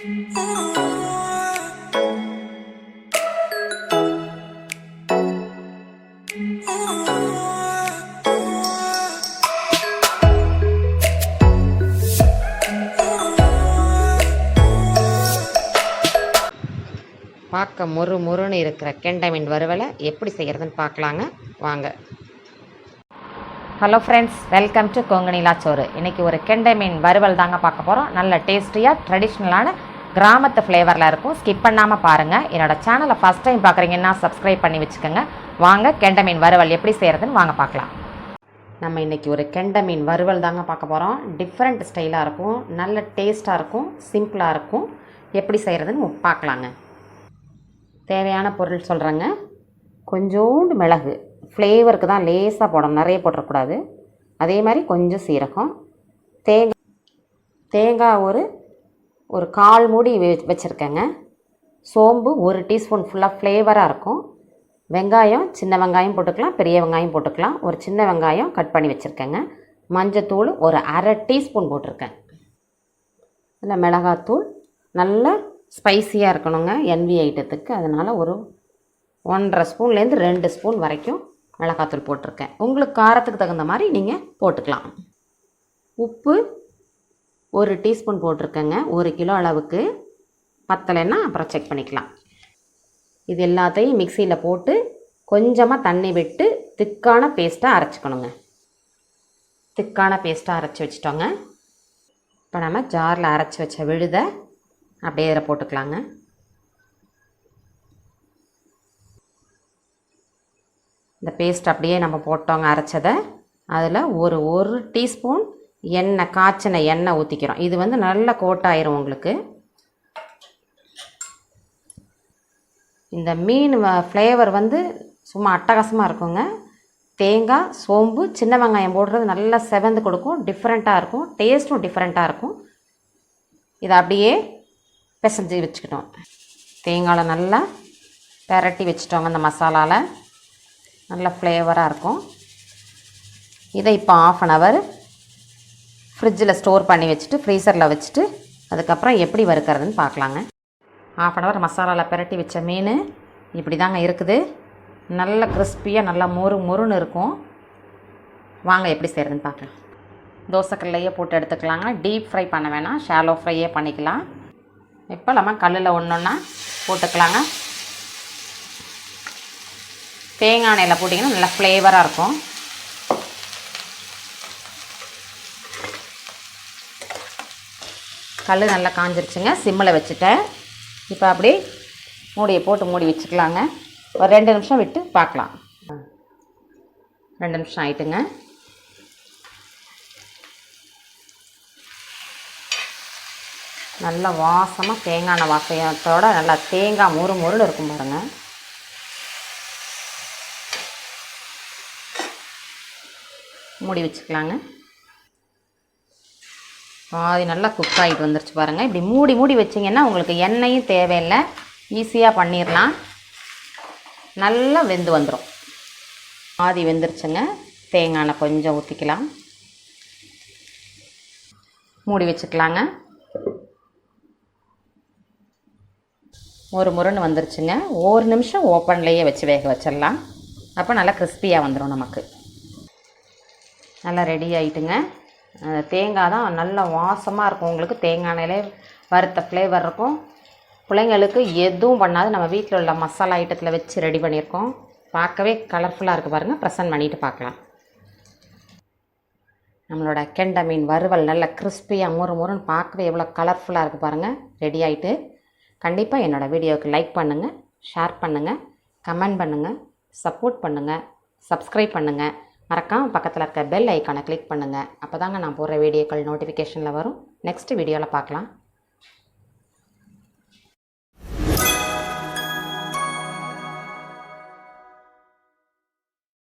பார்க்க முறுமுறுன்னு இருக்கிற கெண்டை மீன் வறுவலை எப்படி செய்கிறதுன்னு பார்க்கலாங்க வாங்க. Hello friends, welcome to Kongu Nila Soru. இன்றைக்கி ஒரு கெண்டை மீன் வறுவல் தாங்க பார்க்க போகிறோம். நல்ல டேஸ்டியாக ட்ரெடிஷ்னலான கிராமத்து ஃப்ளேவரில் இருக்கும். ஸ்கிப் பண்ணாமல் பாருங்கள். என்னோடய சேனலை ஃபஸ்ட் டைம் பார்க்குறீங்கன்னா சப்ஸ்கிரைப் பண்ணி வச்சுக்கோங்க. வாங்க கெண்டை மீன் வறுவல் எப்படி செய்கிறதுன்னு வாங்க பார்க்கலாம். நம்ம இன்றைக்கி ஒரு கெண்டை மீன் வறுவல் தாங்க பார்க்க போகிறோம். டிஃப்ரெண்ட் ஸ்டைலாக இருக்கும், நல்ல டேஸ்ட்டாக இருக்கும், சிம்பிளாக இருக்கும். எப்படி செய்கிறதுன்னு பார்க்கலாங்க. தேவையான பொருள் சொல்கிறேங்க. கொஞ்சோண்டு மிளகு, ஃப்ளேவருக்கு தான் லேசாக போடணும், நிறைய போட்டுறக்கூடாது. அதே மாதிரி கொஞ்சம் சீரகம், தேங்காய் ஒரு கால் மூடி வச்சுருக்கேங்க. சோம்பு 1 டீஸ்பூன் ஃபுல்லாக ஃப்ளேவராக இருக்கும். வெங்காயம், சின்ன வெங்காயம் போட்டுக்கலாம், பெரிய வெங்காயம் போட்டுக்கலாம். ஒரு சின்ன வெங்காயம் கட் பண்ணி வச்சுருக்கேங்க. மஞ்சத்தூள் ஒரு அரை டீஸ்பூன் போட்டிருக்கேன். இல்லை மிளகாத்தூள் நல்ல ஸ்பைஸியாக இருக்கணுங்க என்வி ஐட்டத்துக்கு. அதனால் ஒரு 1.5 ஸ்பூன்லேருந்து 2 ஸ்பூன் வரைக்கும் மிளகாத்தூள் போட்டிருக்கேன். உங்களுக்கு காரத்துக்கு தகுந்த மாதிரி நீங்கள் போட்டுக்கலாம். உப்பு 1 டீஸ்பூன் போட்டிருக்கேங்க. 1 கிலோ அளவுக்கு. பத்தலைன்னா அப்புறம் செக் பண்ணிக்கலாம். இது எல்லாத்தையும் மிக்சியில் போட்டு கொஞ்சமாக தண்ணி விட்டு திக்கான பேஸ்ட்டாக அரைச்சிக்கணுங்க. திக்கான பேஸ்ட்டாக அரைச்சி வச்சிட்டோங்க. இப்போ நம்ம ஜாரில் அரைச்சி வச்ச விழுதை அப்படியே இதில் போட்டுக்கலாங்க. இந்த பேஸ்ட் அப்படியே நம்ம போட்டோங்க அரைச்சதை. அதில் ஒரு டீஸ்பூன் எண்ணெய், காய்ச்சின எண்ணெய் ஊற்றிக்கிறோம். இது வந்து நல்ல கோட்டாயிரும் உங்களுக்கு. இந்த மீன் ஃப்ளேவர் வந்து சும்மா அட்டகாசமாக இருக்குங்க. தேங்காய், சோம்பு, சின்ன வெங்காயம் போடுறது நல்லா செவந்து கொடுக்கும். டிஃப்ரெண்ட்டாக இருக்கும், டேஸ்ட்டும் டிஃப்ரெண்ட்டாக இருக்கும். இதை அப்படியே பிசைஞ்சு வச்சுக்கிட்டோம். தேங்காயில் நல்லா பெரட்டி வச்சுட்டோங்க. அந்த மசாலாவில் நல்ல ஃப்ளேவராக இருக்கும். இதை இப்போ 1/2 hour ஃப்ரிட்ஜில் ஸ்டோர் பண்ணி வச்சுட்டு ஃப்ரீசரில் வச்சுட்டு அதுக்கப்புறம் எப்படி வறுக்கிறதுன்னு பார்க்கலாங்க. 1/2 hour மசாலாவில் பெரட்டி வச்ச மீன் இப்படி தாங்க இருக்குது. நல்ல கிறிஸ்பியாக நல்லா முறுன்னு இருக்கும். வாங்க எப்படி செய்கிறதுன்னு பார்க்கலாம். தோசைக்கல்லையே போட்டு எடுத்துக்கலாங்க. டீப் ஃப்ரை பண்ண வேணாம், ஷாலோ ஃப்ரையே பண்ணிக்கலாம். இப்போ நம்ம கல்லில் ஒன்றா போட்டுக்கலாங்க. தேங்காய் எண்ணெயில் போட்டிங்கன்னா நல்லா ஃப்ளேவராக இருக்கும். கல் நல்லா காஞ்சிருச்சுங்க. சிம்மில் வச்சுட்டேன். இப்போ அப்படியே மூடியை போட்டு மூடி வச்சுக்கலாங்க. ஒரு 2 நிமிஷம் விட்டு பார்க்கலாம். 2 நிமிஷம் ஆயிட்டுங்க. நல்ல வாசமாக தேங்காய் எண்ணெய் வாசத்தோட நல்லா தேங்காய் முறுன்னு இருக்கும் பாருங்கள். மூடி வச்சுக்கலாங்க. பாதி நல்லா குக் ஆகிட்டு வந்துருச்சு பாருங்கள். இப்படி மூடி வச்சிங்கன்னா உங்களுக்கு எண்ணெயும் தேவையில்லை, ஈஸியாக பண்ணிடலாம். நல்லா வெந்து வந்துடும். பாதி வெந்துருச்சுங்க. தேங்காய் எண்ணெய் கொஞ்சம் ஊற்றிக்கலாம். மூடி வச்சுக்கலாங்க. முறுன்னு வந்துருச்சுங்க. 1 நிமிஷம் ஓப்பன்லேயே வச்சு வேக வச்சிடலாம். அப்போ நல்லா கிறிஸ்பியாக வந்துடும் நமக்கு. நல்லா ரெடி ஆகிட்டுங்க. தேங்காய் தான் நல்ல வாசமாக இருக்கும். உங்களுக்கு தேங்காய் எண்ணெயிலே வறுத்த ஃப்ளேவர் இருக்கும். பிள்ளைங்களுக்கு எதுவும் பண்ணாது. நம்ம வீட்டில் உள்ள மசாலா ஐட்டத்தில் வச்சு ரெடி பண்ணியிருக்கோம். பார்க்கவே கலர்ஃபுல்லாக இருக்குது பாருங்கள். ப்ரெசன்ட் பண்ணிவிட்டு பார்க்கலாம். நம்மளோட கெண்டை மீன் வறுவல் நல்ல கிறிஸ்பியாக முறுன்னு பார்க்கவே எவ்வளோ கலர்ஃபுல்லாக இருக்குது பாருங்கள். ரெடி ஆகிட்டு. கண்டிப்பாக என்னோடய வீடியோவுக்கு லைக் பண்ணுங்கள், ஷேர் பண்ணுங்கள், கமெண்ட் பண்ணுங்கள், சப்போர்ட் பண்ணுங்கள், சப்ஸ்கிரைப் பண்ணுங்கள். மறக்காமல் பக்கத்தில் இருக்க பெல் ஐக்கானை கிளிக் பண்ணுங்கள். அப்போ தாங்க நான் போடுற வீடியோக்கள் நோட்டிஃபிகேஷனில் வரும். நெக்ஸ்ட் வீடியோவில் பார்க்கலாம்.